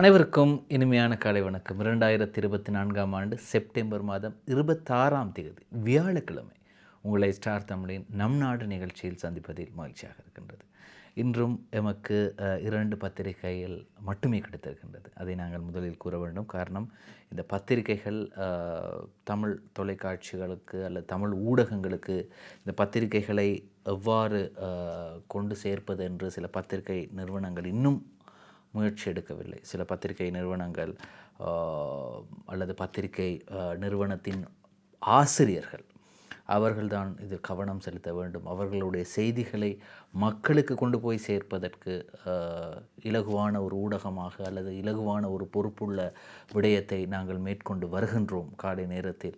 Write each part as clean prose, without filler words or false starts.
அனைவருக்கும் இனிமையான காலை வணக்கம். 2024ஆம் ஆண்டு செப்டம்பர் மாதம் 26ஆம் தேதி வியாழக்கிழமை உங்களை ஸ்டார் தமிழின் நம் நாடு நிகழ்ச்சியில் சந்திப்பதில் மகிழ்ச்சியாக இருக்கின்றது. இன்றும் எமக்கு 2 பத்திரிகைகள் மட்டுமே கிடைத்திருக்கின்றது. அதை நாங்கள் முதலில் கூற வேண்டும். காரணம், இந்த பத்திரிகைகள் தமிழ் தொலைக்காட்சிகளுக்கு அல்லது தமிழ் ஊடகங்களுக்கு இந்த பத்திரிகைகளை எவ்வாறு கொண்டு சேர்ப்பது என்று சில பத்திரிகை நிறுவனங்கள் இன்னும் முயற்சி எடுக்கவில்லை. சில பத்திரிகை நிறுவனங்கள் அல்லது பத்திரிகை நிறுவனத்தின் ஆசிரியர்கள் அவர்கள்தான் இது கவனம் செலுத்த வேண்டும். அவர்களுடைய செய்திகளை மக்களுக்கு கொண்டு போய் சேர்ப்பதற்கு இலகுவான ஒரு ஊடகமாக அல்லது இலகுவான ஒரு பொறுப்புள்ள விடயத்தை நாங்கள் மேற்கொண்டு வருகின்றோம் காலை நேரத்தில்.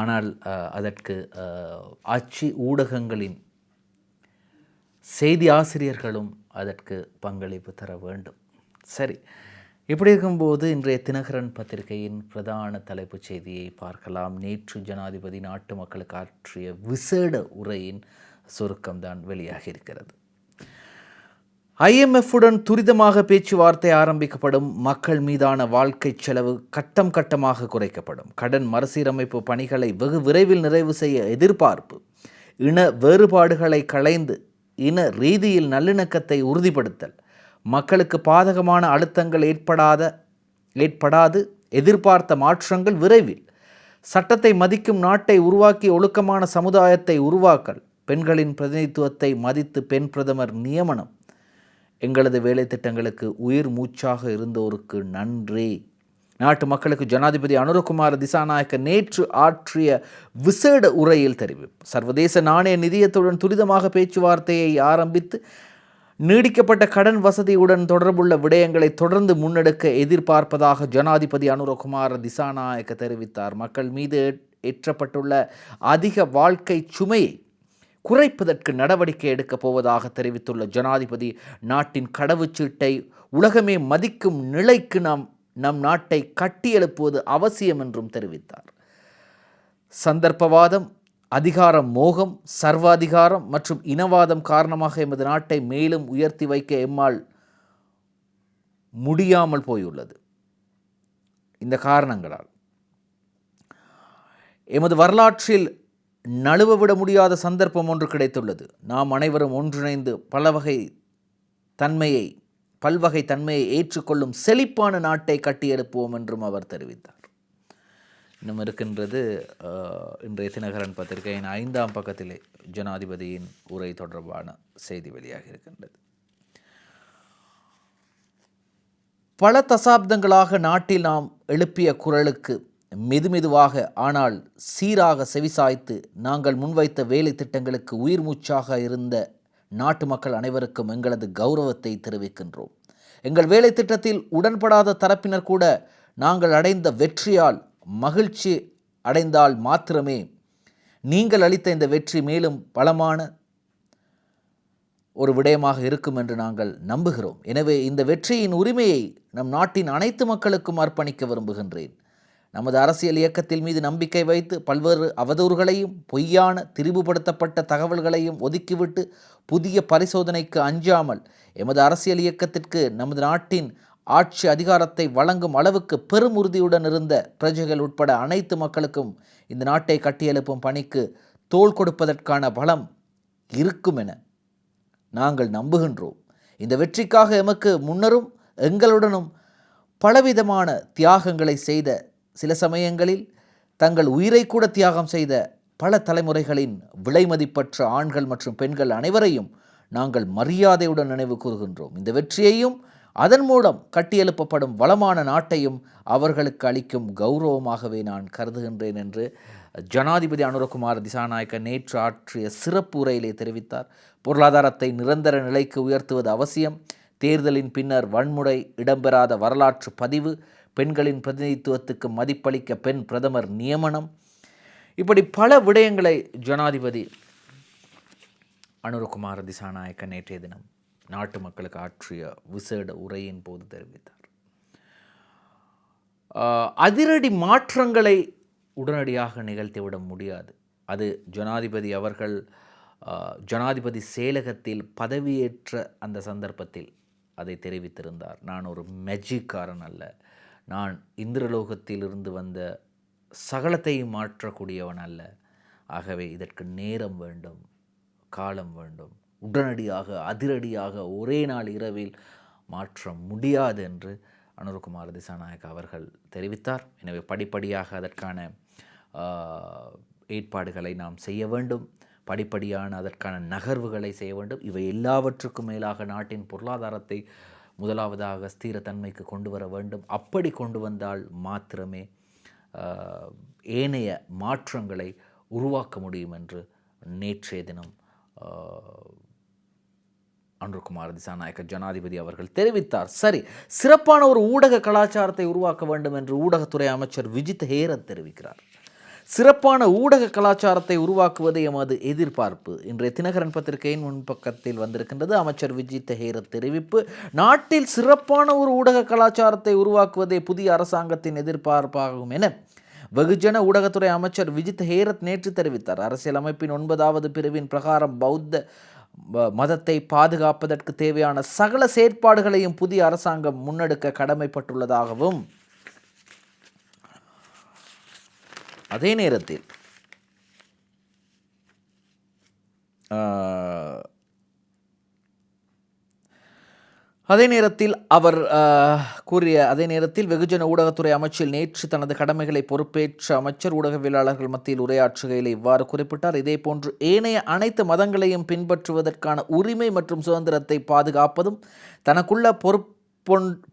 ஆனால் அதற்கு அச்சு ஊடகங்களின் செய்தி ஆசிரியர்களும் அதற்கு பங்களிப்பு தர வேண்டும். சரி, இப்படி இருக்கும்போது இன்றைய தினகரன் பத்திரிகையின் பிரதான தலைப்புச் செய்தியை பார்க்கலாம். நேற்று ஜனாதிபதி நாட்டு மக்களுக்கு ஆற்றிய விசேட உரையின் சுருக்கம்தான் வெளியாகி இருக்கிறது. IMF-உடன் துரிதமாக பேச்சுவார்த்தை ஆரம்பிக்கப்படும். மக்கள் மீதான வாழ்க்கை செலவு கட்டம் கட்டமாக குறைக்கப்படும். கடன் மறுசீரமைப்பு பணிகளை வெகு விரைவில் நிறைவு செய்ய எதிர்பார்ப்பு. இன வேறுபாடுகளை களைந்து இன ரீதியில் நல்லிணக்கத்தை உறுதிப்படுத்தல். மக்களுக்கு பாதகமான அழுத்தங்கள் ஏற்படாது. எதிர்பார்த்த மாற்றங்கள் விரைவில். சட்டத்தை மதிக்கும் நாட்டை உருவாக்கி ஒழுக்கமான சமுதாயத்தை உருவாக்கல். பெண்களின் பிரதிநிதித்துவத்தை மதித்து பெண் பிரதமர் நியமனம். எங்களது வேலை திட்டங்களுக்கு உயிர் மூச்சாக இருந்தோருக்கு நன்றி. நாட்டு மக்களுக்கு ஜனாதிபதி அனுரகுமார திசாநாயக்க நேற்று ஆற்றிய விசேட உரையில் தெரிவிப்பு. சர்வதேச நாணய நிதியத்துடன் துரிதமாக பேச்சுவார்த்தையை ஆரம்பித்து நீடிக்கப்பட்ட கடன் வசதியுடன் தொடர்புள்ள விடயங்களை தொடர்ந்து முன்னெடுக்க எதிர்பார்ப்பதாக ஜனாதிபதி அனுரகுமார திசாநாயக்க தெரிவித்தார். மக்கள் மீது ஏற்றப்பட்டுள்ள அதிக வாழ்க்கை சுமையை குறைப்பதற்கு நடவடிக்கை எடுக்கப் போவதாக தெரிவித்துள்ள ஜனாதிபதி, நாட்டின் கடவுச்சீட்டை உலகமே மதிக்கும் நிலைக்கு நம் நாட்டை கட்டியெழுப்புவது அவசியம் என்றும் தெரிவித்தார். சந்தர்ப்பவாதம், அதிகார மோகம், சர்வாதிகாரம் மற்றும் இனவாதம் காரணமாக எமது நாட்டை மேலும் உயர்த்தி வைக்க எம்மால் முடியாமல் போயுள்ளது. இந்த காரணங்களால் எமது வரலாற்றில் நழுவவிட முடியாத சந்தர்ப்பம் ஒன்று கிடைத்துள்ளது. நாம் அனைவரும் ஒன்றிணைந்து பல்வகை தன்மையை ஏற்றுக்கொள்ளும் செழிப்பான நாட்டை கட்டியெழுப்புவோம் என்றும் அவர் தெரிவித்தார். இன்னும் இருக்கின்றது இன்றைய தினகரன் பத்திரிகையின் 5ஆம் பக்கத்திலே ஜனாதிபதியின் உரை தொடர்பான செய்தி வெளியாக இருக்கின்றது. பல தசாப்தங்களாக நாட்டில் நாம் எழுப்பிய குரலுக்கு மெதுமெதுவாக ஆனால் சீராக செவிசாய்த்து நாங்கள் முன்வைத்த வேலை திட்டங்களுக்கு உயிர் மூச்சாக இருந்த நாட்டு மக்கள் அனைவருக்கும் எங்களது கௌரவத்தை தெரிவிக்கின்றோம். எங்கள் வேலை திட்டத்தில் உடன்படாத தரப்பினர் கூட நாங்கள் அடைந்த வெற்றியால் மகிழ்ச்சி அடைந்தால் மாத்திரமே நீங்கள் அளித்த இந்த வெற்றி மேலும் பலமான ஒரு விடயமாக இருக்கும் என்று நாங்கள் நம்புகிறோம். எனவே இந்த வெற்றியின் உரிமையை நம் நாட்டின் அனைத்து மக்களுக்கும் அர்ப்பணிக்க விரும்புகின்றேன். நமது அரசியல் இயக்கத்தில் மீது நம்பிக்கை வைத்து பல்வேறு அவதூறுகளையும் பொய்யான திரிவுபடுத்தப்பட்ட தகவல்களையும் ஒதுக்கிவிட்டு புதிய பரிசோதனைக்கு அஞ்சாமல் எமது அரசியல் இயக்கத்திற்கு நமது நாட்டின் ஆட்சி அதிகாரத்தை வழங்கும் அளவுக்கு பெரும் உறுதியுடன் இருந்த பிரஜைகள் உட்பட அனைத்து மக்களுக்கும் இந்த நாட்டை கட்டியெழுப்பும் பணிக்கு தோள் கொடுப்பதற்கான பலம் இருக்கும் என நாங்கள் நம்புகின்றோம். இந்த வெற்றிக்காக எமக்கு முன்னரும் எங்களுடனும் பலவிதமான தியாகங்களை செய்த, சில சமயங்களில் தங்கள் உயிரை கூட தியாகம் செய்த பல தலைமுறைகளின் விலைமதிப்பற்ற ஆண்கள் மற்றும் பெண்கள் அனைவரையும் நாங்கள் மரியாதையுடன் நினைவு கூறுகின்றோம். இந்த வெற்றியையும் அதன் மூலம் கட்டியெழுப்பப்படும் வளமான நாட்டையும் அவர்களுக்கு அளிக்கும் கௌரவமாகவே நான் கருதுகின்றேன் என்று ஜனாதிபதி அனுரகுமார திசாநாயக்க நேற்று ஆற்றிய சிறப்பு உரையிலே தெரிவித்தார். பொருளாதாரத்தை நிரந்தர நிலைக்கு உயர்த்துவது அவசியம். தேர்தலின் பின்னர் வன்முறை இடம்பெறாத வரலாற்று பதிவு. பெண்களின் பிரதிநிதித்துவத்துக்கு மதிப்பளிக்க பெண் பிரதமர் நியமனம். இப்படி பல விடயங்களை ஜனாதிபதி அனுரகுமார திசாநாயக்க நேற்றைய தினம் நாட்டு மக்களுக்கு ஆற்றிய விசேட உரையின் போது தெரிவித்தார். அதிரடி மாற்றங்களை உடனடியாக நிகழ்த்திவிட முடியாது. அது ஜனாதிபதி செயலகத்தில் பதவியேற்ற அந்த சந்தர்ப்பத்தில் அதை தெரிவித்திருந்தார். நான் ஒரு மேஜிக்காரன் அல்ல, நான் இந்திரலோகத்திலிருந்து வந்த சகலத்தையும் மாற்றக்கூடியவன் அல்ல. ஆகவே இதற்கு நேரம் வேண்டும், காலம் வேண்டும். உடனடியாக அதிரடியாக ஒரே நாள் இரவில் மாற்ற முடியாது என்று அனுரகுமார திசாநாயக்க அவர்கள் தெரிவித்தார். எனவே படிப்படியாக அதற்கான ஏற்பாடுகளை நாம் செய்ய வேண்டும், படிப்படியான அதற்கான நகர்வுகளை செய்ய வேண்டும். இவை எல்லாவற்றுக்கும் மேலாக நாட்டின் பொருளாதாரத்தை முதலாவதாக ஸ்திரத்தன்மைக்கு கொண்டு வர வேண்டும். அப்படி கொண்டு வந்தால் மாத்திரமே ஏனைய மாற்றங்களை உருவாக்க முடியும் என்று நேற்றைய தினம் அனுரகுமார திசாநாயக்க ஜனாதிபதி அவர்கள் தெரிவித்தார். சரி, சிறப்பான ஒரு ஊடக கலாச்சாரத்தை உருவாக்க வேண்டும் என்று ஊடகத்துறை அமைச்சர் விஜித் ஹேரத் தெரிவிக்கிறார். சிறப்பான ஊடக கலாச்சாரத்தை உருவாக்குவதே எமது எதிர்பார்ப்பு. இன்றைய தினகரன் பத்திரிகையின் முன்பக்கத்தில் வந்திருக்கின்றது. அமைச்சர் விஜித் ஹேரத் தெரிவிப்பு. நாட்டில் சிறப்பான ஒரு ஊடக கலாச்சாரத்தை உருவாக்குவதே புதிய அரசாங்கத்தின் எதிர்பார்ப்பாகும் என வெகுஜன ஊடகத்துறை அமைச்சர் விஜித் ஹேரத் நேற்று தெரிவித்தார். அரசியல் அமைப்பின் 9வது பிரிவின் பிரகாரம் பௌத்த மதத்தை பாதுகாப்பதற்கு தேவையான சகல செயற்பாடுகளையும் புதிய அரசாங்கம் முன்னெடுக்க கடமைப்பட்டுள்ளதாகவும், அதே நேரத்தில் அவர் கூறிய வெகுஜன ஊடகத்துறை அமைச்சில் நேற்று தனது கடமைகளை பொறுப்பேற்ற அமைச்சர் ஊடகவியலாளர்கள் மத்தியில் உரையாற்றுகையில் இவ்வாறு குறிப்பிட்டார். இதேபோன்று ஏனைய அனைத்து மதங்களையும் பின்பற்றுவதற்கான உரிமை மற்றும் சுதந்திரத்தை பாதுகாப்பதும் தனக்குள்ள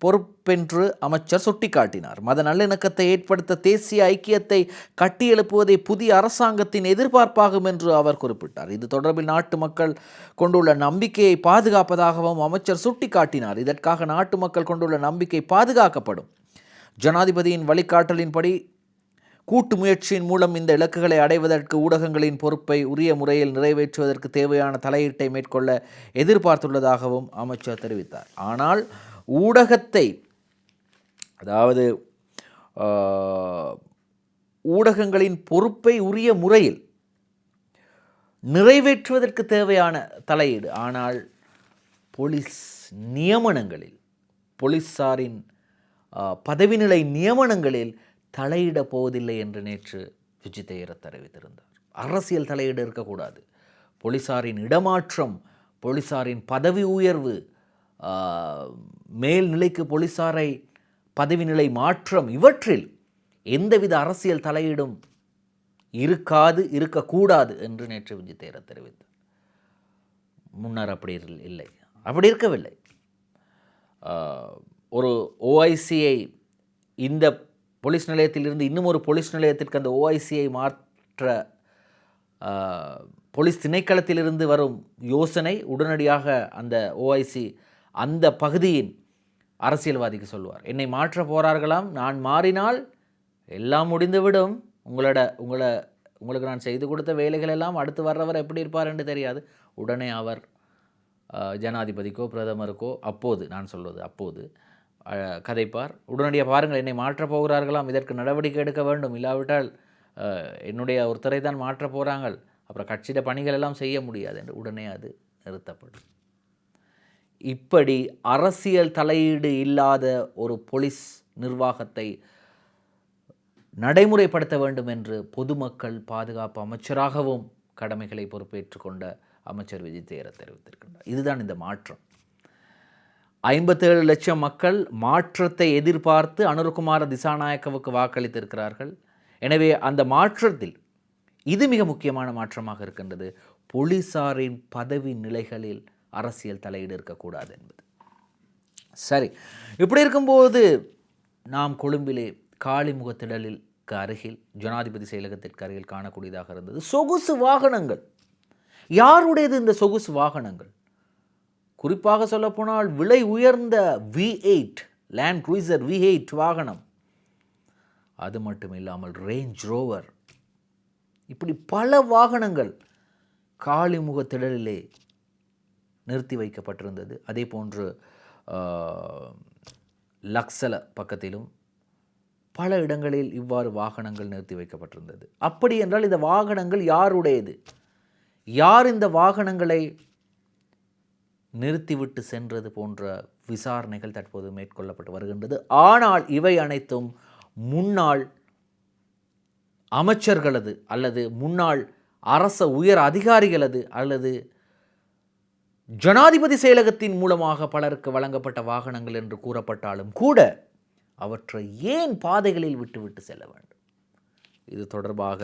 பொறுப்பென்று அமைச்சர் சுட்டிக்காட்டினார். மத நல்லிணக்கத்தை ஏற்படுத்த தேசிய ஐக்கியத்தை கட்டியெழுப்புவதே புதிய அரசாங்கத்தின் எதிர்பார்ப்பாகும் என்று அவர் குறிப்பிட்டார். இது தொடர்பில் நாட்டு மக்கள் கொண்டுள்ள நம்பிக்கையை பாதுகாப்பதாகவும் அமைச்சர் சுட்டிக்காட்டினார். இதற்காக நாட்டு மக்கள் கொண்டுள்ள நம்பிக்கை பாதுகாக்கப்படும். ஜனாதிபதியின் வழிகாட்டலின்படி கூட்டு முயற்சியின் மூலம் இந்த இலக்குகளை அடைவதற்கு ஊடகங்களின் பொறுப்பை உரிய முறையில் நிறைவேற்றுவதற்கு தேவையான தலையீட்டை மேற்கொள்ள எதிர்பார்த்துள்ளதாகவும் அமைச்சர் தெரிவித்தார். ஆனால் ஊடகத்தை, அதாவது ஊடகங்களின் பொறுப்பை உரிய முறையில் நிறைவேற்றுவதற்கு தேவையான தலையீடு, ஆனால் போலீஸ் நியமனங்களில், போலீஸாரின் பதவிநிலை நியமனங்களில் தலையிட போவதில்லை என்று நேற்று விஜித் ஹேரத் தெரிவித்திருந்தார். அரசியல் தலையீடு இருக்கக்கூடாது. போலீஸாரின் இடமாற்றம், போலீஸாரின் பதவி உயர்வு, மேல்நிலைக்கு போலீஸாரை பதவி நிலை மாற்றம், இவற்றில் எந்தவித அரசியல் தலையீடும் இருக்கக்கூடாது என்று நேற்று விஜித் ஹேரத் தெரிவித்தார். முன்னர் அப்படி இல்லை, அப்படி இருக்கவில்லை. ஒரு ஓஐசியை இந்த போலீஸ் நிலையத்திலிருந்து இன்னும் ஒரு போலீஸ் நிலையத்திற்கு அந்த ஓஐசியை மாற்ற போலீஸ் திணைக்களத்திலிருந்து வரும் யோசனை உடனடியாக அந்த ஓஐசி அந்த பகுதியின் அரசியல்வாதிக்கு சொல்வார், என்னை மாற்ற போகிறார்களாம், நான் மாறினால் எல்லாம் முடிந்துவிடும், உங்களுக்கு நான் செய்து கொடுத்த வேலைகள் எல்லாம் அடுத்து வர்றவர் எப்படி இருப்பார் என்று தெரியாது. உடனே அவர் ஜனாதிபதிக்கோ பிரதமருக்கோ அப்போது கதைப்பார். உடனடியாக பாருங்கள், என்னை மாற்றப் போகிறார்களாம், இதற்கு நடவடிக்கை எடுக்க வேண்டும், இல்லாவிட்டால் என்னுடைய ஒருத்தரை தான் மாற்றப் போகிறாங்க, அப்புறம் கட்சியிட பணிகள் எல்லாம் செய்ய முடியாது என்று உடனே அது நிறுத்தப்படும். இப்படி அரசியல் தலையீடு இல்லாத ஒரு போலீஸ் நிர்வாகத்தை நடைமுறைப்படுத்த வேண்டும் என்று பொதுமக்கள் பாதுகாப்பு அமைச்சராகவும் கடமைகளை பொறுப்பேற்று கொண்ட அமைச்சர் விஜித் ஹேரத் தெரிவித்திருக்கின்றார். இதுதான் இந்த மாற்றம். 57 லட்சம் மக்கள் மாற்றத்தை எதிர்பார்த்து அனுரகுமார திசாநாயக்கவுக்கு வாக்களித்திருக்கிறார்கள். எனவே அந்த மாற்றத்தில் இது மிக முக்கியமான மாற்றமாக இருக்கின்றது. போலீசாரின் பதவி நிலைகளில் அரசியல் தலையீடு இருக்கக்கூடாது என்பது. சரி, இப்படி இருக்கும்போது நாம் கொழும்பிலே காளிமுகத்திடலுக்கு அருகில், ஜனாதிபதி செயலகத்திற்கு அருகில் காணக்கூடியதாக இருந்தது சொகுசு வாகனங்கள். யாருடையது இந்த சொகுசு வாகனங்கள்? குறிப்பாக சொல்லப்போனால் விலை உயர்ந்த V8 லேண்ட் க்ரூசர் V8 வாகனம், அது மட்டும் இல்லாமல் ரேஞ்ச் ரோவர், இப்படி பல வாகனங்கள் காளிமுகத்திடலிலே நிறுத்தி வைக்கப்பட்டிருந்தது. அதே போன்று லக்ஸல பக்கத்திலும் பல இடங்களில் இவ்வாறு வாகனங்கள் நிறுத்தி வைக்கப்பட்டிருந்தது. அப்படி என்றால் இந்த வாகனங்கள் யாருடையது? யார் இந்த வாகனங்களை நிறுத்திவிட்டு சென்றது போன்ற விசாரணைகள் தற்போது மேற்கொள்ளப்பட்டு வருகின்றது. ஆனால் இவை அனைத்தும் முன்னாள் அமைச்சர்களது அல்லது முன்னாள் அரச உயர் அதிகாரிகளது அல்லது ஜனாதிபதி செயலகத்தின் மூலமாக பலருக்கு வழங்கப்பட்ட வாகனங்கள் என்று கூறப்பட்டாலும் கூட அவற்றை ஏன் பாதைகளில் விட்டுவிட்டு செல்ல வேண்டும்? இது தொடர்பாக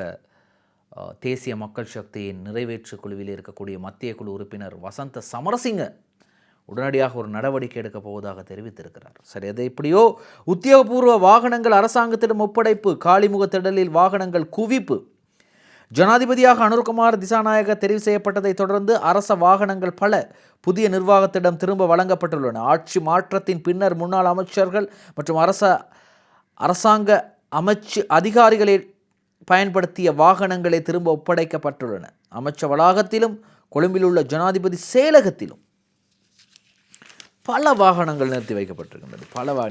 தேசிய மக்கள் சக்தியின் நிறைவேற்று குழுவில் இருக்கக்கூடிய மத்திய குழு உறுப்பினர் வசந்த சமரசிங்க உடனடியாக ஒரு நடவடிக்கை எடுக்கப் போவதாக தெரிவித்திருக்கிறார். சரி, அது எப்படியோ உத்தியோகபூர்வ வாகனங்கள் அரசாங்கத்திடம் ஒப்படைப்பு, காலிமுக திடலில் வாகனங்கள் குவிப்பு. ஜனாதிபதியாக அனுர்குமார் திசாநாயக தெரிவு செய்யப்பட்டதை தொடர்ந்து அரச வாகனங்கள் பல புதிய நிர்வாகத்திடம் திரும்ப வழங்கப்பட்டுள்ளன. ஆட்சி மாற்றத்தின் பின்னர் முன்னாள் அமைச்சர்கள் மற்றும் அரசாங்க அதிகாரிகளை பயன்படுத்திய வாகனங்களை திரும்ப ஒப்படைக்கப்பட்டுள்ளன. அமைச்சர் வளாகத்திலும் கொழும்பில் உள்ள ஜனாதிபதி செயலகத்திலும் பல வாகனங்கள் நிறுத்தி வைக்கப்பட்டிருக்கின்றது.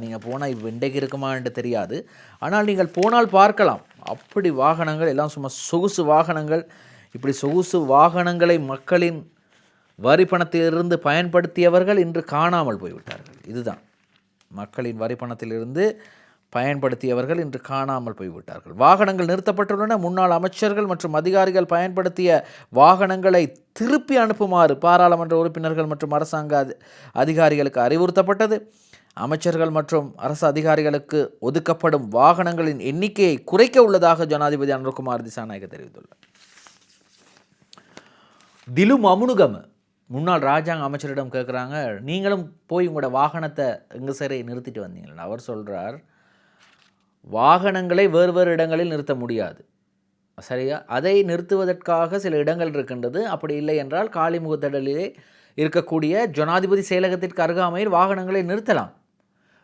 நீங்கள் போனால் இப்போ இன்றைக்கு இருக்குமா என்று தெரியாது, ஆனால் நீங்கள் போனால் பார்க்கலாம். அப்படி வாகனங்கள் எல்லாம் சும்மா சொகுசு வாகனங்கள். இப்படி சொகுசு வாகனங்களை மக்களின் வரி பணத்திலிருந்து பயன்படுத்தியவர்கள் இன்று காணாமல் போய்விட்டார்கள். இதுதான், மக்களின் வரி பணத்திலிருந்து பயன்படுத்தியவர்கள் இன்று காணாமல் போய்விட்டார்கள். வாகனங்கள் நிறுத்தப்பட்டுள்ளன. முன்னாள் அமைச்சர்கள் மற்றும் அதிகாரிகள் பயன்படுத்திய வாகனங்களை திருப்பி அனுப்புமாறு பாராளுமன்ற உறுப்பினர்கள் மற்றும் அரசாங்க அதிகாரிகளுக்கு அறிவுறுத்தப்பட்டது. அமைச்சர்கள் மற்றும் அரசு அதிகாரிகளுக்கு ஒதுக்கப்படும் வாகனங்களின் எண்ணிக்கையை குறைக்க உள்ளதாக ஜனாதிபதி அனுர்குமார் திசாநாயக்க தெரிவித்துள்ளார். திலு மமுனுகம முன்னாள் ராஜாங்க அமைச்சரிடம் கேட்குறாங்க, நீங்களும் போய் உங்களோட வாகனத்தை எங்கே சரி நிறுத்திட்டு வந்தீங்களா? அவர் சொல்கிறார், வாகனங்களை வேறு வேறு இடங்களில் நிறுத்த முடியாது, சரியா? அதை நிறுத்துவதற்காக சில இடங்கள் இருக்கின்றது. அப்படி இல்லை என்றால் காலிமுகத்திடலிலே இருக்கக்கூடிய ஜனாதிபதி செயலகத்திற்கு அருகாமையில் வாகனங்களை நிறுத்தலாம்.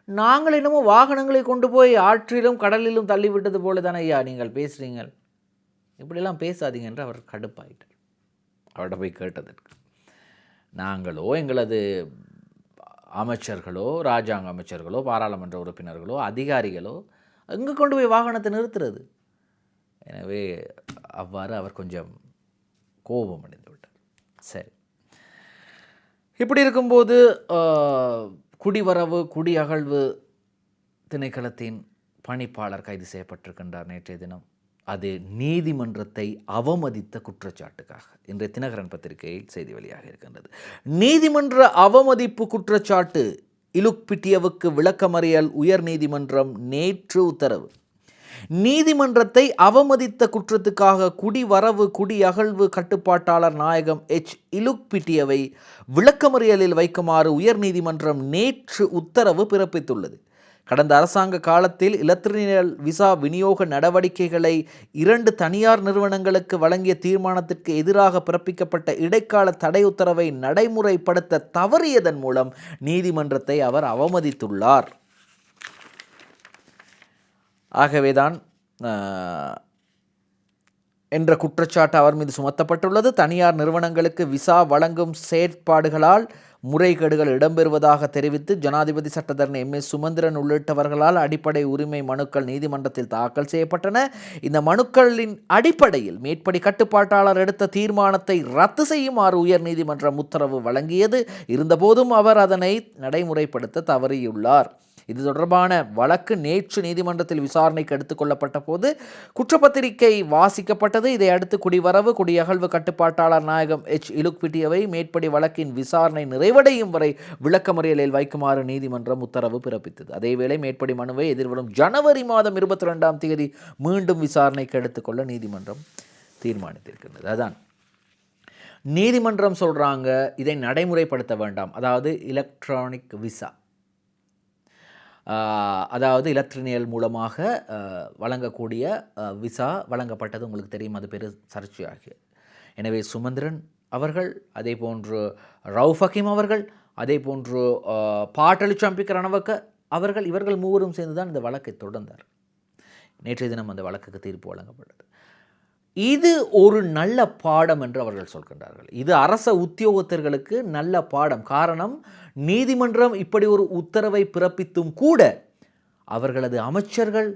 நாங்கள் என்னமோ வாகனங்களை கொண்டு போய் ஆற்றிலும் கடலிலும் தள்ளிவிட்டது போல தானே ஐயா நீங்கள் பேசுகிறீங்கள், இப்படிலாம் பேசாதீங்க என்று அவர் கடுப்பாயிட்டார். அவர்கிட்ட போய் கேட்டதற்கு, நாங்களோ எங்களது அமைச்சர்களோ ராஜாங்க அமைச்சர்களோ பாராளுமன்ற உறுப்பினர்களோ அதிகாரிகளோ எங்கே கொண்டு போய் வாகனத்தை நிறுத்துறது? எனவே அவ்வாறு அவர் கொஞ்சம் கோபம் அடைந்து விட்டார். சரி, இப்படி இருக்கும்போது குடிவரவு குடியகழ்வு திணைக்களத்தின் பணிப்பாளர் கைது செய்யப்பட்டிருக்கின்றார் நேற்றைய தினம். அது நீதிமன்றத்தை அவமதித்த குற்றச்சாட்டுக்காக. இன்றைய தினகரன் பத்திரிகையில் செய்தி வெளியாக இருக்கின்றது. நீதிமன்ற அவமதிப்பு குற்றச்சாட்டு, இலுக்பிட்டியவுக்கு விளக்கமறியல் உயர் நீதிமன்றம் நேற்று உத்தரவு. நீதிமன்றத்தை அவமதித்த குற்றத்துக்காக குடிவரவு குடியகழ்வு கட்டுப்பாட்டாளர் நாயகம் இலுக்பிட்டியவை விளக்கமறியலில் வைக்குமாறு உயர் நீதிமன்றம் நேற்று உத்தரவு பிறப்பித்துள்ளது. கடந்த அரசாங்க காலத்தில் இலத்திரனியல் விசா விநியோக நடவடிக்கைகளை 2 தனியார் நிறுவனங்களுக்கு வழங்கிய தீர்மானத்திற்கு எதிராக பிறப்பிக்கப்பட்ட இடைக்கால தடை உத்தரவை நடைமுறைப்படுத்த தவறியதன் மூலம் நீதிமன்றத்தை அவர் அவமதித்துள்ளார். ஆகவேதான் என்ற குற்றச்சாட்டு அவர் மீது சுமத்தப்பட்டுள்ளது. தனியார் நிறுவனங்களுக்கு விசா வழங்கும் செயற்பாடுகளால் முறைகேடுகள் இடம்பெறுவதாக தெரிவித்து ஜனாதிபதி சட்டத்தரணி MS சுமந்திரன் உள்ளிட்டவர்களால் அடிப்படை உரிமை மனுக்கள் நீதிமன்றத்தில் தாக்கல் செய்யப்பட்டன. இந்த மனுக்களின் அடிப்படையில் மேற்படி கட்டுப்பாட்டாளர் எடுத்த தீர்மானத்தை ரத்து செய்யுமாறு உயர் நீதிமன்றம் உத்தரவு வழங்கியது. இருந்தபோதும் அவர் அதனை நடைமுறைப்படுத்த தவறியுள்ளார். இது தொடர்பான வழக்கு நேற்று நீதிமன்றத்தில் விசாரணைக்கு எடுத்துக்கொள்ளப்பட்ட போது குற்றப்பத்திரிகை வாசிக்கப்பட்டது. இதை அடுத்து குடிவரவு குடியகழ்வு கட்டுப்பாட்டாளர் நாயகம் இலுக்பிட்டியவை மேற்படி வழக்கின் விசாரணை நிறைவடையும் வரை விளக்கமறியலில் வைக்குமாறு நீதிமன்றம் உத்தரவு பிறப்பித்தது. அதேவேளை மேற்படி மனுவை எதிர்வரும் ஜனவரி மாதம் 22ஆம் தேதி மீண்டும் விசாரணைக்கு எடுத்துக்கொள்ள நீதிமன்றம் தீர்மானித்திருக்கிறது. அதான் நீதிமன்றம் சொல்றாங்க, இதை நடைமுறைப்படுத்த வேண்டாம். அதாவது எலக்ட்ரானிக் விசா, அதாவது இலத்திரனியல் மூலமாக வழங்கக்கூடிய விசா வழங்கப்பட்டது உங்களுக்கு தெரியும், அது பெரு சர்ச்சையாகியது. எனவே சுமந்திரன் அவர்கள், அதே போன்று ரவுஃப் ஹக்கீம் அவர்கள், அதே போன்று பாட்டலி சம்பிக்க ரணவக்க அவர்கள், இவர்கள் மூவரும் சேர்ந்து தான் இந்த வழக்கை தொடர்ந்தார். நேற்றைய தினம் அந்த வழக்குக்கு தீர்ப்பு வழங்கப்பட்டது. இது ஒரு நல்ல பாடம் என்று அவர்கள் சொல்கின்றார்கள். இது அரச உத்தியோகத்தர்களுக்கு நல்ல பாடம். காரணம், நீதிமன்றம் இப்படி ஒரு உத்தரவை பிறப்பித்தும் கூட அவர்களது அமைச்சர்கள்,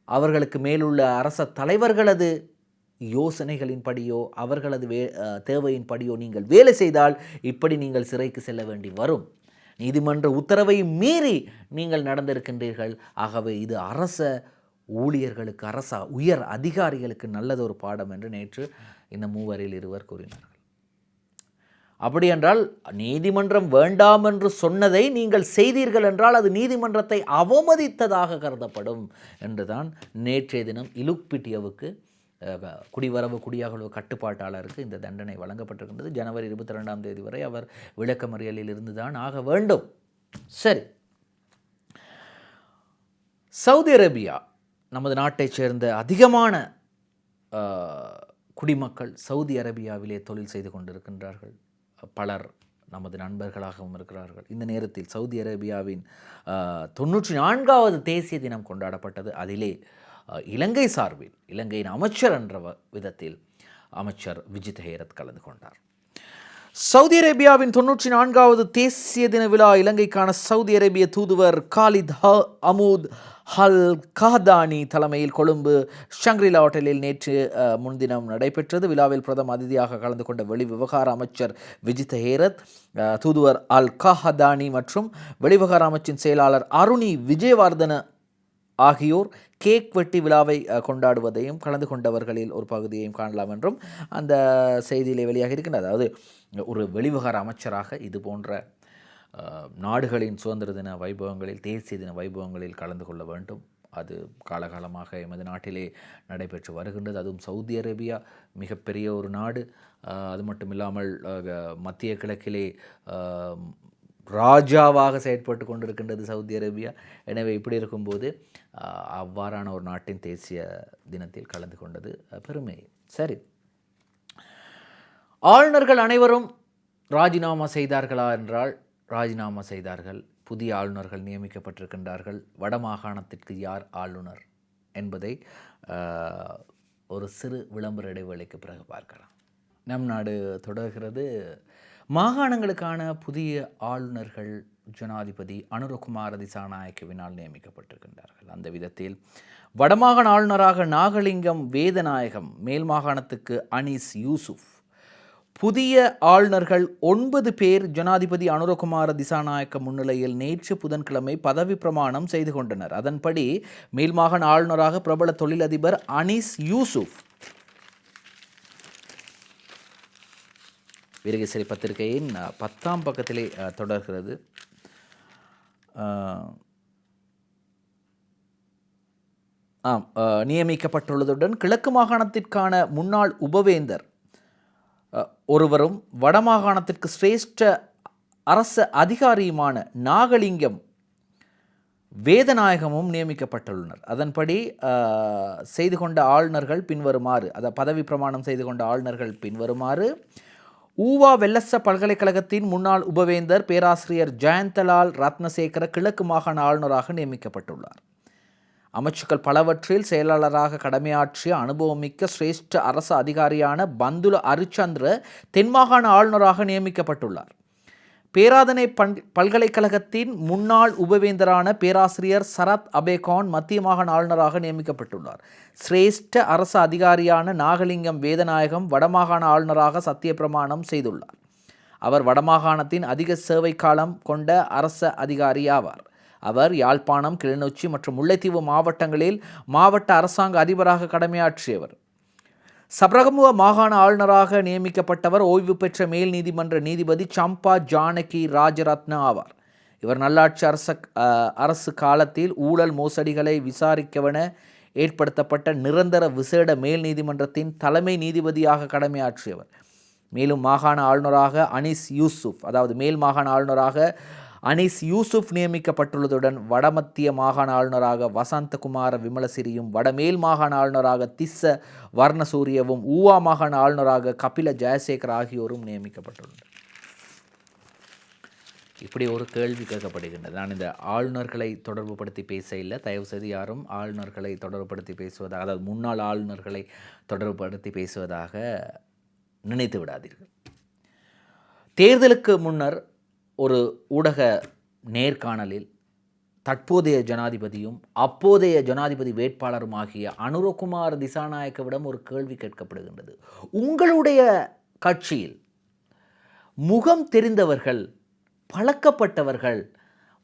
அவர்களுக்கு மேலுள்ள அரச தலைவர்களது யோசனைகளின்படியோ அவர்களது தேவையின்படியோ நீங்கள் வேலை செய்தால் இப்படி நீங்கள் சிறைக்கு செல்ல வேண்டி வரும். நீதிமன்ற உத்தரவை மீறி நீங்கள் நடந்திருக்கின்றீர்கள். ஆகவே இது அரச ஊழியர்களுக்கு, அரச உயர் அதிகாரிகளுக்கு நல்லதொரு பாடம் என்று நேற்று இந்த மூவரில் இருவர் கூறினார்கள். அப்படியென்றால் நீதிமன்றம் வேண்டாம் என்று சொன்னதை நீங்கள் செய்தீர்கள் என்றால் அது நீதிமன்றத்தை அவமதித்ததாக கருதப்படும் என்றுதான் நேற்றைய தினம் இலுக்பிட்டியவுக்கு குடிவரவு குடியகழ்வு கட்டுப்பாட்டாளருக்கு இந்த தண்டனை வழங்கப்பட்டிருக்கின்றது. ஜனவரி 22ஆம் தேதி வரை அவர் விளக்கமறியலில் இருந்து தான் ஆக வேண்டும். சரி, சவுதி அரேபியா நமது நாட்டைச் சேர்ந்த அதிகமான குடிமக்கள் சவுதி அரேபியாவிலே தொழில் செய்து கொண்டிருக்கின்றார்கள். பலர் நமது நண்பர்களாகவும் இருக்கிறார்கள். இந்த நேரத்தில் சவுதி அரேபியாவின் 94வது தேசிய தினம் கொண்டாடப்பட்டது. அதிலே இலங்கை சார்பில் இலங்கையின் அமைச்சர் என்ற விதத்தில் அமைச்சர் விஜித் ஹேரத் கலந்து கொண்டார். சவுதி அரேபியாவின் 94வது தேசிய தின விழா இலங்கைக்கான சவுதி அரேபிய தூதுவர் காலித் அமூத் ஹல் கஹதானி தலைமையில் கொழும்பு ஷங்க்ரிலா ஹோட்டலில் நேற்று முன்தினம் நடைபெற்றது. விழாவில் பிரதம அதிதியாக கலந்து கொண்ட வெளிவிவகார அமைச்சர் விஜித் ஹேரத், தூதுவர் அல் கஹதானி மற்றும் வெளிவிவகார அமைச்சின் செயலாளர் அருணி விஜயவர்தன ஆகியோர் கேக் வெட்டி விழாவை கொண்டாடுவதையும் கலந்து கொண்டவர்களில் ஒரு பகுதியையும் காணலாம் என்றும் அந்த செய்தியிலே வெளியாக இருக்கின்றது. அதாவது ஒரு வெளிவிவகார அமைச்சராக இது போன்ற நாடுகளின் சுதந்திர தின வைபவங்களில், தேசிய தின வைபவங்களில் கலந்து கொள்ள வேண்டும். அது காலகாலமாக எமது நாட்டிலே நடைபெற்று வருகின்றது. அதுவும் சவுதி அரேபியா மிகப்பெரிய ஒரு நாடு. அது மட்டும் இல்லாமல் மத்திய கிழக்கிலே ராஜாவாக செயற்பட்டு கொண்டிருக்கின்றது சவுதி அரேபியா. எனவே இப்படி இருக்கும்போது அவ்வாறான ஒரு நாட்டின் தேசிய தினத்தில் கலந்து கொண்டது பெருமை. சரி, ஆளுநர்கள் அனைவரும் ராஜினாமா செய்தார்களா என்றால் ராஜினாமா செய்தார்கள். புதிய ஆளுநர்கள் நியமிக்கப்பட்டிருக்கின்றார்கள். வடமாகாணத்திற்கு யார் ஆளுநர் என்பதை ஒரு சிறு விளம்பர இடைவேளைக்கு பிறகு பார்க்கலாம். நம் நாடு தொடர்கிறது. மாகாணங்களுக்கான புதிய ஆளுநர்கள் ஜனாதிபதி அனுரகுமார திசாநாயக்கவினால் நியமிக்கப்பட்டிருக்கின்றார்கள். அந்த விதத்தில் வடமாகாண ஆளுநராக நாகலிங்கம் வேதநாயகம், மேல் மாகாணத்துக்கு அனீஸ் யூசுப். புதிய ஆளுநர்கள் 9 பேர் ஜனாதிபதி அனுரகுமார திசாநாயக்க முன்னிலையில் நேற்று புதன்கிழமை பதவி பிரமாணம் செய்து கொண்டனர். அதன்படி மேல் மாகாண ஆளுநராக பிரபல தொழிலதிபர் அனீஸ் யூசுப் வீரகேசரி பத்திரிகையின் 10ஆம் பக்கத்திலே தொடர்கிறது. நியமிக்கப்பட்டுள்ளதுடன் கிழக்கு மாகாணத்திற்கான முன்னாள் உபவேந்தர் ஒருவரும் வடமாகாணத்திற்கு சிரேஷ்ட அரச அதிகாரியுமான நாகலிங்கம் வேதநாயகமும் நியமிக்கப்பட்டுள்ளனர். அதன்படி செய்து கொண்ட ஆளுநர்கள் பின்வருமாறு, பதவி பிரமாணம் செய்து கொண்ட ஆளுநர்கள் பின்வருமாறு: ஊவா வெல்லச பல்கலைக்கழகத்தின் முன்னாள் உபவேந்தர் பேராசிரியர் ஜெயந்தலால் ரத்னசேகர கிழக்கு மாகாண ஆளுநராக நியமிக்கப்பட்டுள்ளார். அமைச்சுக்கள் பலவற்றில் செயலாளராக கடமையாற்றிய அனுபவமிக்க சிரேஷ்ட அரச அதிகாரியான பந்துல அரிச்சந்திர தென்மாகாண ஆளுநராக நியமிக்கப்பட்டுள்ளார். பேராதனை பல்கலைக்கழகத்தின் முன்னாள் உபவேந்தரான பேராசிரியர் சரத் அபேகான் மத்திய மாகாண ஆளுநராக நியமிக்கப்பட்டுள்ளார். சிரேஷ்ட அரச அதிகாரியான நாகலிங்கம் வேதநாயகம் வடமாகாண ஆளுநராக சத்திய பிரமாணம் செய்துள்ளார். அவர் வடமாகாணத்தின் அதிக சேவை காலம் கொண்ட அரச அதிகாரி ஆவார். அவர் யாழ்ப்பாணம், கிளிநொச்சி மற்றும் முல்லைத்தீவு மாவட்டங்களில் மாவட்ட அரசாங்க அதிபராக கடமையாற்றியவர். சப்ரகமுவ மாகாண ஆளுநராக நியமிக்கப்பட்டவர் ஓய்வு பெற்ற மேல் நீதிமன்ற நீதிபதி சம்பா ஜானகி ராஜரத்ன ஆவார். இவர் நல்லாட்சி அரசு காலத்தில் ஊழல் மோசடிகளை விசாரிக்கவென ஏற்படுத்தப்பட்ட நிரந்தர விசேட மேல் நீதிமன்றத்தின் தலைமை நீதிபதியாக கடமையாற்றியவர். மேலும் மாகாண ஆளுநராக அனீஸ் யூசுப், அதாவது மேல் மாகாண ஆளுநராக அனீஸ் யூசுப் நியமிக்கப்பட்டுள்ளதுடன் வடமத்திய மாகாண ஆளுநராக வசந்தகுமார விமலசிறியும், வடமேல் மாகாண ஆளுநராக திஸ்ஸ வர்ணசூரியவும், ஊவா மாகாண ஆளுநராக கபில ஜெயசேகர் ஆகியோரும் நியமிக்கப்பட்டுள்ளனர். இப்படி ஒரு கேள்வி கேட்கப்படுகின்றது. நான் இந்த ஆளுநர்களை தொடர்புபடுத்தி பேச இல்லை, தயவுசெய்து யாரும் ஆளுநர்களை தொடர்புபடுத்தி பேசுவதாக, அதாவது முன்னாள் ஆளுநர்களை தொடர்புபடுத்தி பேசுவதாக நினைத்து விடாதீர்கள். தேர்தலுக்கு முன்னர் ஒரு ஊடக நேர்காணலில் தற்போதைய ஜனாதிபதியும் அப்போதைய ஜனாதிபதி வேட்பாளரும் ஆகிய அனுரகுமார் திசாநாயக்கவிடம் ஒரு கேள்வி கேட்கப்படுகின்றது. உங்களுடைய கட்சியில் முகம் தெரிந்தவர்கள் பழக்கப்பட்டவர்கள்,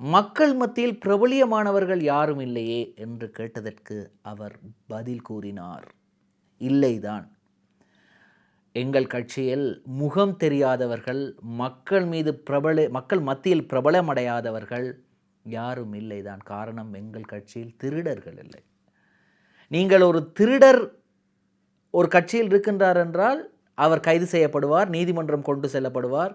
மக்கள் மத்தியில் பிரபலியமானவர்கள் யாரும் இல்லையே என்று கேட்டதற்கு அவர் பதில் கூறினார், இல்லைதான். எங்கள் கட்சியில் முகம் தெரியாதவர்கள், மக்கள் மத்தியில் பிரபலமடையாதவர்கள் யாரும் இல்லைதான். காரணம், எங்கள் கட்சியில் திருடர்கள் இல்லை. நீங்கள் ஒரு திருடர் ஒரு கட்சியில் இருக்கின்றார் என்றால் அவர் கைது செய்யப்படுவார், நீதிமன்றம் கொண்டு செல்லப்படுவார்.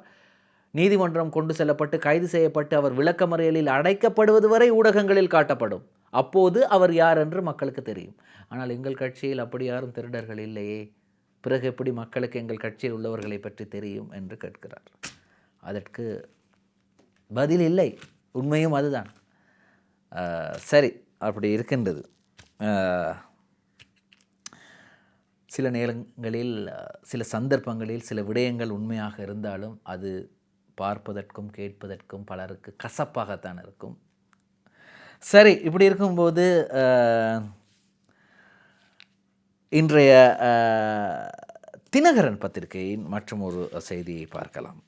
நீதிமன்றம் கொண்டு செல்லப்பட்டு கைது செய்யப்பட்டு அவர் விளக்கமறியலில் அடைக்கப்படுவது வரை ஊடகங்களில் காட்டப்படும். அப்போது அவர் யார் என்று மக்களுக்கு தெரியும். ஆனால் எங்கள் கட்சியில் அப்படி யாரும் திருடர்கள் இல்லையே, பிறகு எப்படி மக்களுக்கு எங்கள் கட்சியில் உள்ளவர்களை பற்றி தெரியும் என்று கேட்கிறார். அதற்கு பதில் இல்லை. உண்மையும் அதுதான். சரி, அப்படி இருக்கின்றது. சில நேரங்களில், சில சந்தர்ப்பங்களில் சில விடயங்கள் உண்மையாக இருந்தாலும் அது பார்ப்பதற்கும் கேட்பதற்கும் பலருக்கு கசப்பாகத்தான் இருக்கும். சரி, இப்படி இருக்கும்போது இன்றைய தினகரன் பத்திரிகையின் மற்றும் ஒரு செய்தியை பார்க்கலாம்.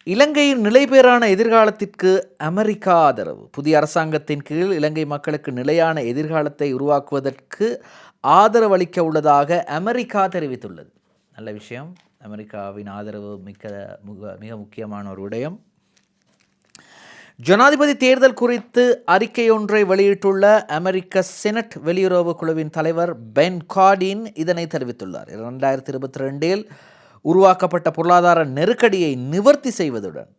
இலங்கையின் நிலைபெறான எதிர்காலத்திற்கு அமெரிக்கா ஆதரவு. புதிய அரசாங்கத்தின் கீழ் இலங்கை மக்களுக்கு நிலையான எதிர்காலத்தை உருவாக்குவதற்கு ஆதரவளிக்க உள்ளதாக அமெரிக்கா தெரிவித்துள்ளது. நல்ல விஷயம். அமெரிக்காவின் ஆதரவு மிக முக்கியமான ஒரு விடயம். ஜனாதிபதி தேர்தல் குறித்து அறிக்கையொன்றை வெளியிட்டுள்ள அமெரிக்க செனட் வெளியுறவு குழுவின் தலைவர் பென் கார்டின் இதனை தெரிவித்துள்ளார். 2022 உருவாக்கப்பட்ட பொருளாதார நெருக்கடியை நிவர்த்தி செய்வதுடன்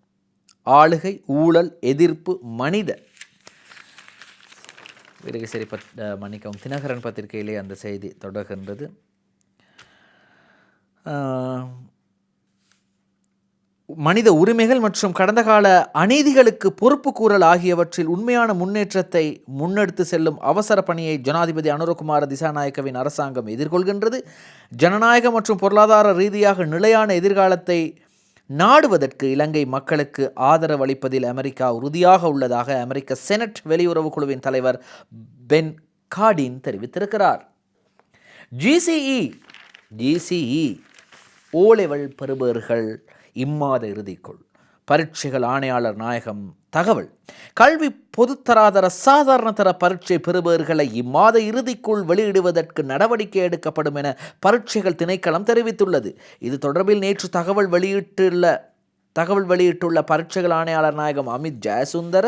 ஆளுகை, ஊழல் எதிர்ப்பு, மனித வீரகேசரி தினகரன் பத்திரிகையிலே அந்த செய்தி தொடர்கின்றது. மனித உரிமைகள் மற்றும் கடந்த கால அநீதிகளுக்கு பொறுப்பு கூறல் ஆகியவற்றில் உண்மையான முன்னேற்றத்தை முன்னெடுத்து செல்லும் அவசர பணியை ஜனாதிபதி அனுரகுமார திசாநாயக்கவின் அரசாங்கம் எதிர்கொள்கின்றது. ஜனநாயக மற்றும் பொருளாதார ரீதியாக நிலையான எதிர்காலத்தை நாடுவதற்கு இலங்கை மக்களுக்கு ஆதரவு அளிப்பதில் அமெரிக்கா உறுதியாக உள்ளதாக அமெரிக்க செனட் வெளியுறவு குழுவின் தலைவர் பென் கார்டின் தெரிவித்திருக்கிறார். ஜிசிஇ ஓலெவல் பெறுபவர்கள் இம்மாத இறுதிக்குள் பரீட்சைகள் ஆணையாளர் நாயகம் தகவல். கல்வி பொதுத்தராதர சாதாரண தர பரீட்சை பெறுபவர்களை இம்மாத இறுதிக்குள் வெளியிடுவதற்கு நடவடிக்கை எடுக்கப்படும் என பரீட்சைகள் திணைக்களம் தெரிவித்துள்ளது. இது தொடர்பில் நேற்று தகவல் வெளியிட்டுள்ள பரீட்சைகள் ஆணையாளர் நாயகம் அமித் ஜெயசுந்தர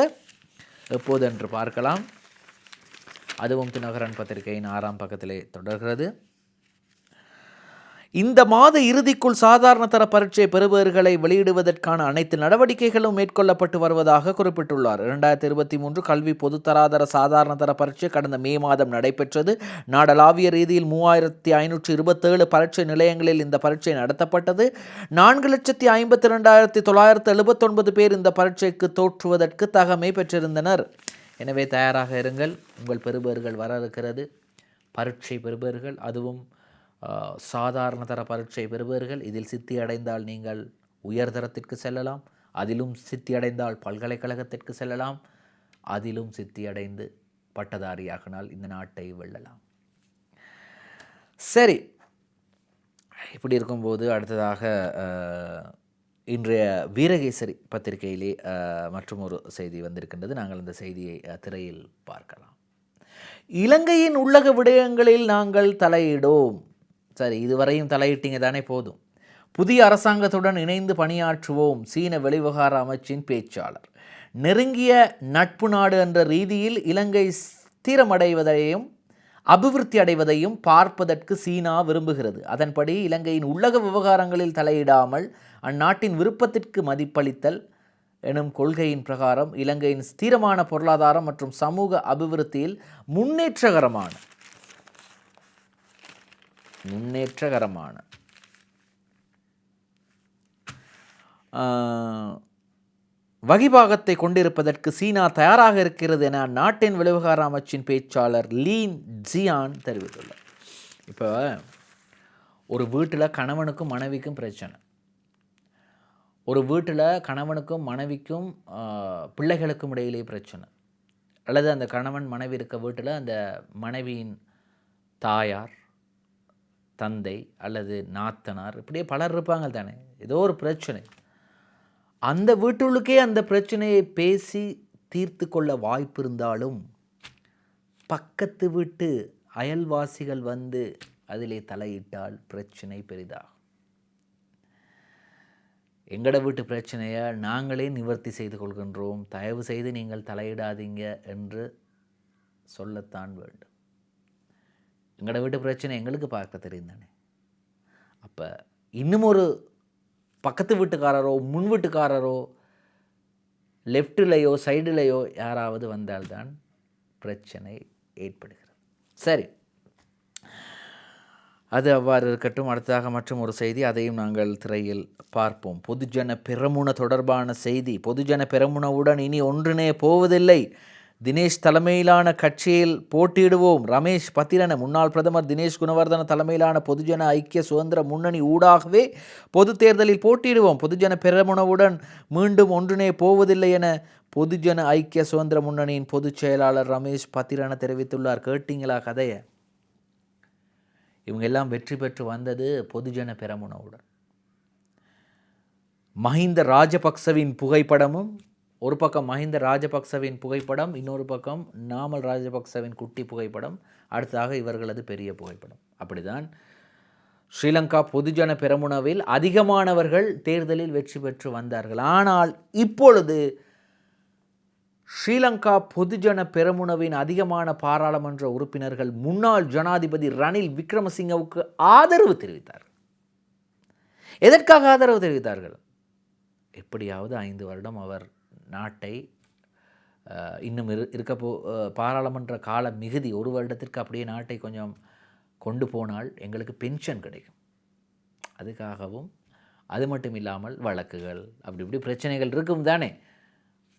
எப்போது என்று பார்க்கலாம். அதுவும் தினகரன் பத்திரிகையின் 6ஆம் பக்கத்திலே தொடர்கிறது. இந்த மாத இறுதிக்குள் சாதாரண தர பரீட்சை பெறுபவர்களை வெளியிடுவதற்கான அனைத்து நடவடிக்கைகளும் மேற்கொள்ளப்பட்டு வருவதாக குறிப்பிட்டுள்ளார். 2023 கல்வி பொதுத்தராதர சாதாரண தர பரீட்சை கடந்த மே மாதம் நடைபெற்றது. நாடளாவிய ரீதியில் 3527 பரீட்சை நிலையங்களில் இந்த பரீட்சை நடத்தப்பட்டது. 4,52,979 பேர் இந்த பரீட்சைக்கு தோற்றுவதற்கு தகமை பெற்றிருந்தனர். எனவே தயாராக இருங்கள், உங்கள் பெறுபவர்கள் வர இருக்கிறது. பரீட்சை பெறுபவர்கள், அதுவும் சாதாரண தர பரீட்சை பெறுபவர்கள். இதில் சித்தி அடைந்தால் நீங்கள் உயர்தரத்திற்கு செல்லலாம், அதிலும் சித்தி அடைந்தால் பல்கலைக்கழகத்திற்கு செல்லலாம், அதிலும் சித்தி அடைந்து பட்டதாரியாகினால் இந்த நாட்டை வெல்லலாம். சரி, இப்படி இருக்கும்போது அடுத்ததாக இன்றைய வீரகேசரி பத்திரிகையிலே மற்றும் ஒரு செய்தி வந்திருக்கின்றது. நாங்கள் இந்த செய்தியை திரையில் பார்க்கலாம். இலங்கையின் உள்ளக விடயங்களில் நாங்கள் தலையிடோம். சரி, இதுவரையும் தலையிட்டீங்க தானே, போதும். புதிய அரசாங்கத்துடன் இணைந்து பணியாற்றுவோம். சீன வெளிவிவகார அமைச்சின் பேச்சாளர். நெருங்கிய நட்பு நாடு என்ற ரீதியில் இலங்கை ஸ்திரமடைவதையும் அபிவிருத்தி அடைவதையும் பார்ப்பதற்கு சீனா விரும்புகிறது. அதன்படி இலங்கையின் உள்ளக விவகாரங்களில் தலையிடாமல் அந்நாட்டின் விருப்பத்திற்கு மதிப்பளித்தல் எனும் கொள்கையின் பிரகாரம் இலங்கையின் ஸ்திரமான பொருளாதாரம் மற்றும் சமூக அபிவிருத்தியில் முன்னேற்றகரமான வகிபாகத்தை கொண்டிருப்பதற்கு சீனா தயாராக இருக்கிறது என அந்நாட்டின் வெளிவிவகார அமைச்சின் பேச்சாளர் லீன் ஜியான் தெரிவித்துள்ளார். இப்போ ஒரு வீட்டில் கணவனுக்கும் மனைவிக்கும் பிரச்சனை, ஒரு வீட்டில் கணவனுக்கும் மனைவிக்கும் பிள்ளைகளுக்கும் இடையிலே பிரச்சனை, அல்லது அந்த கணவன் மனைவி இருக்க வீட்டில் அந்த மனைவியின் தாயார், தந்தை அல்லது நாத்தனார், இப்படியே பலர் இருப்பாங்க தானே. ஏதோ ஒரு பிரச்சனை. அந்த வீட்டுள்ளுக்கே அந்த பிரச்சனையை பேசி தீர்த்து கொள்ள வாய்ப்பு இருந்தாலும் பக்கத்து வீட்டு அயல்வாசிகள் வந்து அதிலே தலையிட்டால் பிரச்சனை பெரிதாகும். எங்கட வீட்டு பிரச்சனையை நாங்களே நிவர்த்தி செய்து கொள்கின்றோம், தயவு செய்து நீங்கள் தலையிடாதீங்க என்று சொல்லத்தான் வேண்டும். எங்கட வீட்டு பிரச்சனை எங்களுக்கு பார்க்க தெரியும் தானே. அப்போ இன்னும் ஒரு பக்கத்து வீட்டுக்காரரோ முன் வீட்டுக்காரரோ லெஃப்ட்லேயோ சைடுலேயோ யாராவது வந்தால்தான் பிரச்சனை ஏற்படுகிறது. சரி, அது அவ்வாறு இருக்கட்டும். அடுத்ததாக மற்றும் ஒரு செய்தி, அதையும் நாங்கள் திரையில் பார்ப்போம். பொதுஜன பெரமுன தொடர்பான செய்தி. பொதுஜன பெரமுனவுடன் இனி ஒன்றிணைய போவதில்லை. தினேஷ் தலைமையிலான கட்சியில் போட்டியிடுவோம். ரமேஷ் பத்திரன. முன்னாள் பிரதமர் தினேஷ் குணவர்தன தலைமையிலான பொதுஜன ஐக்கிய சுதந்திர முன்னணி ஊடாகவே பொது தேர்தலில் போட்டியிடுவோம். பொதுஜன பெரமுனவுடன் மீண்டும் ஒன்றிணைய போவதில்லை என பொதுஜன ஐக்கிய சுதந்திர முன்னணியின் பொதுச் செயலாளர் ரமேஷ் பத்திரன தெரிவித்துள்ளார். கேட்டீங்களா கதையை? இவங்க எல்லாம் வெற்றி பெற்று வந்தது பொதுஜன பெரமுனவுடன். மஹிந்த ராஜபக்சவின் புகைப்படமும், ஒரு பக்கம் மஹிந்த ராஜபக்சவின் புகைப்படம், இன்னொரு பக்கம் நாமல் ராஜபக்சவின் குட்டி புகைப்படம், அடுத்ததாக இவர்களது பெரிய புகைப்படம். அப்படிதான் ஸ்ரீலங்கா பொதுஜன பெரமுனவில் அதிகமானவர்கள் தேர்தலில் வெற்றி பெற்று வந்தார்கள். ஆனால் இப்பொழுது ஸ்ரீலங்கா பொதுஜன பெரமுனவின் அதிகமான பாராளுமன்ற உறுப்பினர்கள் முன்னாள் ஜனாதிபதி ரணில் விக்ரமசிங்கவுக்கு ஆதரவு தெரிவித்தார்கள். எதற்காக ஆதரவு தெரிவித்தார்கள்? எப்படியாவது 5 வருடம் அவர் நாட்டை இன்னும் பாராளுமன்ற கால மிகுதி 1 வருடத்திற்கு அப்படியே நாட்டை கொஞ்சம் கொண்டு போனால் எங்களுக்கு பென்ஷன் கிடைக்கும். அதுக்காகவும், அது மட்டும் இல்லாமல் வழக்குகள் அப்படி இப்படி பிரச்சனைகள் இருக்கும் தானே,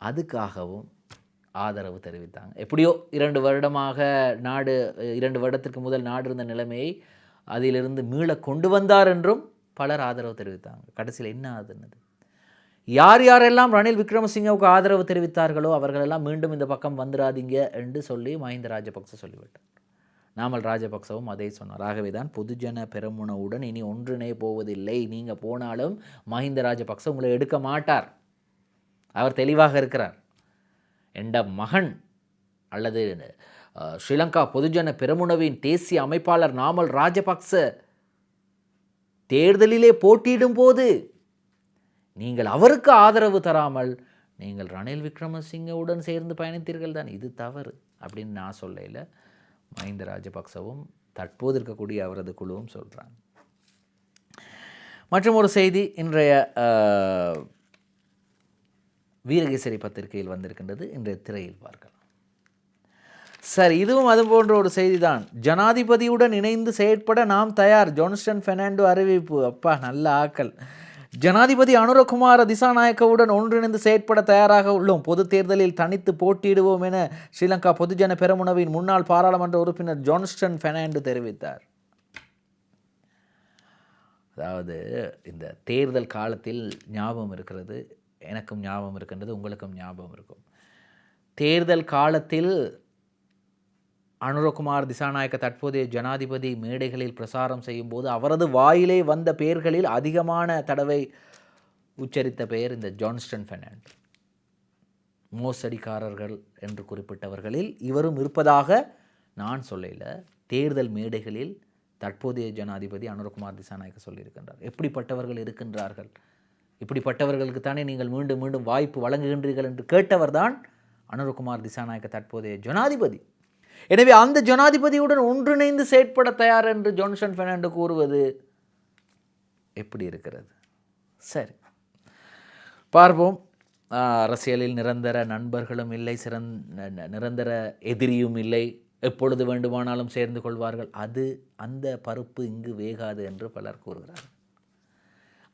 அதுக்காகவும் ஆதரவு தெரிவித்தாங்க. எப்படியோ 2 வருடமாக 2 வருடத்திற்கு முதல் நாடு இருந்த நிலைமையை அதிலிருந்து மீள கொண்டு வந்தார் என்றும் பலர் ஆதரவு தெரிவித்தாங்க. கடைசியில் என்ன ஆகுதுன்னது, யார் யாரெல்லாம் ரணில் விக்ரமசிங்கவுக்கு ஆதரவு தெரிவித்தார்களோ அவர்களெல்லாம் மீண்டும் இந்த பக்கம் வந்துடாதீங்க என்று சொல்லி மஹிந்த ராஜபக்ச சொல்லிவிட்டார். நாமல் ராஜபக்சவும் அதை சொன்னார். ஆகவே தான் பொதுஜன பெரமுனவுடன் இனி ஒன்றிணைய போவதில்லை. நீங்கள் போனாலும் மஹிந்த ராஜபக்ச உங்களை எடுக்க மாட்டார். அவர் தெளிவாக இருக்கிறார். என்ற மகன் அல்லது ஸ்ரீலங்கா பொதுஜன பெரமுனவின் தேசிய அமைப்பாளர் நாமல் ராஜபக்ச தேர்தலிலே போட்டியிடும் போது நீங்கள் அவருக்கு ஆதரவு தராமல் நீங்கள் ரணில் விக்ரமசிங்கவுடன் சேர்ந்து பயணித்தீர்கள் தான், இது தவறு அப்படின்னு நான் சொல்லல. மஹிந்த ராஜபக்சவும் தற்போது இருக்கக்கூடிய அவரது குழுவும் சொல்கிறாங்க. மற்றும் ஒரு செய்தி இன்றைய வீரகேசரி பத்திரிகையில் வந்திருக்கின்றது. இன்றைய திரையில் பார்க்கலாம். சரி, இதுவும் அது போன்ற ஒரு செய்தி தான். ஜனாதிபதியுடன் இணைந்து செயற்பட நாம் தயார், ஜான்ஸ்டன் பெர்னாண்டோ அறிவிப்பு. அப்பா, நல்ல ஆக்கள். ஜனாதிபதி அனுரகுமார திசாநாயக்கவுடன் ஒன்றிணைந்து செயற்பட தயாராக உள்ளோம். பொது தேர்தலில் தனித்து போட்டியிடுவோம் என ஸ்ரீலங்கா பொதுஜன பெரமுனவின் முன்னாள் பாராளுமன்ற உறுப்பினர் ஜான்ஸ்டன் பெர்னாண்டோ தெரிவித்தார். அதாவது இந்த தேர்தல் காலத்தில் ஞாபகம் இருக்கிறது, எனக்கும் ஞாபகம் இருக்கின்றது, உங்களுக்கும் ஞாபகம் இருக்கும். தேர்தல் காலத்தில் அனுரகுமார் திசாநாயக்க தற்போதைய ஜனாதிபதி மேடைகளில் பிரசாரம் செய்யும் போது அவரது வாயிலே வந்த பெயர்களில் அதிகமான தடவை உச்சரித்த பெயர் இந்த ஜான்ஸ்டன் பெர்னாண்டோ. மோசடிக்காரர்கள் என்று குறிப்பிட்டவர்களில் இவரும் இருப்பதாக நான் சொல்லல. தேர்தல் மேடைகளில் தற்போதைய ஜனாதிபதி அனுரகுமார் திசாநாயக்க சொல்லியிருக்கின்றார். எப்படிப்பட்டவர்கள் இருக்கின்றார்கள், இப்படிப்பட்டவர்களுக்கு தானே நீங்கள் மீண்டும் மீண்டும் வாய்ப்பு வழங்குகின்றீர்கள் என்று கேட்டவர் தான் அனுரகுமார் திசாநாயக்க தற்போதைய ஜனாதிபதி. எனவே அந்த ஜனாதிபதியுடன் ஒன்றிணைந்து செயற்பட தயார் என்று ஜான்ஸ்டன் பெர்னாண்டோ கூறுவது எப்படி இருக்கிறது? சரி, பார்ப்போம். அரசியலில் நிரந்தர நண்பர்களும் இல்லை, நிரந்தர எதிரியும் இல்லை, எப்பொழுது வேண்டுமானாலும் சேர்ந்து கொள்வார்கள். அந்த பருப்பு இங்கு வேகாது என்று பலர் கூறுகிறார்கள்.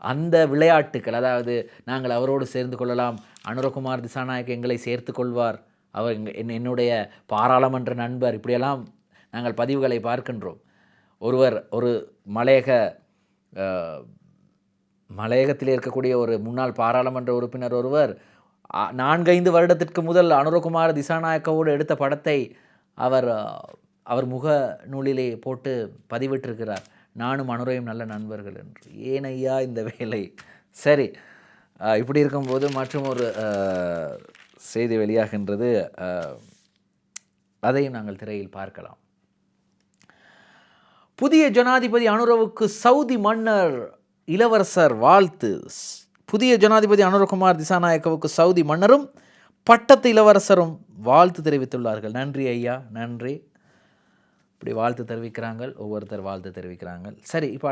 அந்த விளையாட்டுக்கள், அதாவது நாங்கள் அவரோடு சேர்ந்து கொள்ளலாம், அனுரகுமார் திசாநாயக்க எங்களை சேர்த்து கொள்வார், அவர் என்னுடைய பாராளுமன்ற நண்பர், இப்படியெல்லாம் நாங்கள் பதிவுகளை பார்க்கின்றோம். ஒரு மலையகத்தில் இருக்கக்கூடிய ஒரு முன்னாள் பாராளுமன்ற உறுப்பினர் ஒருவர் 4-5 வருடத்திற்கு முதல் அனுரகுமார் திசாநாயக்கவோடு எடுத்த படத்தை அவர் முக நூலிலே போட்டு பதிவிட்டிருக்கிறார், நானும் அனுரையும் நல்ல நண்பர்கள் என்று. ஏனையா இந்த வேலை? சரி, இப்படி இருக்கும்போது மற்றும் ஒரு செய்தி வெளியாகின்றது. அதையும் நாங்கள் திரையில் பார்க்கலாம். புதிய ஜனாதிபதி அனுரவுக்கு சவுதி மன்னர் இளவரசர் வாழ்த்து. புதிய ஜனாதிபதி அனுரகுமார் திசாநாயக்கவுக்கு சவுதி மன்னரும் பட்டத்து இளவரசரும் வாழ்த்து தெரிவித்துள்ளார்கள். நன்றி ஐயா, நன்றி. இப்படி வாழ்த்து தெரிவிக்கிறாங்க, ஒவ்வொருத்தர் வாழ்த்து தெரிவிக்கிறாங்க. சரி, இப்போ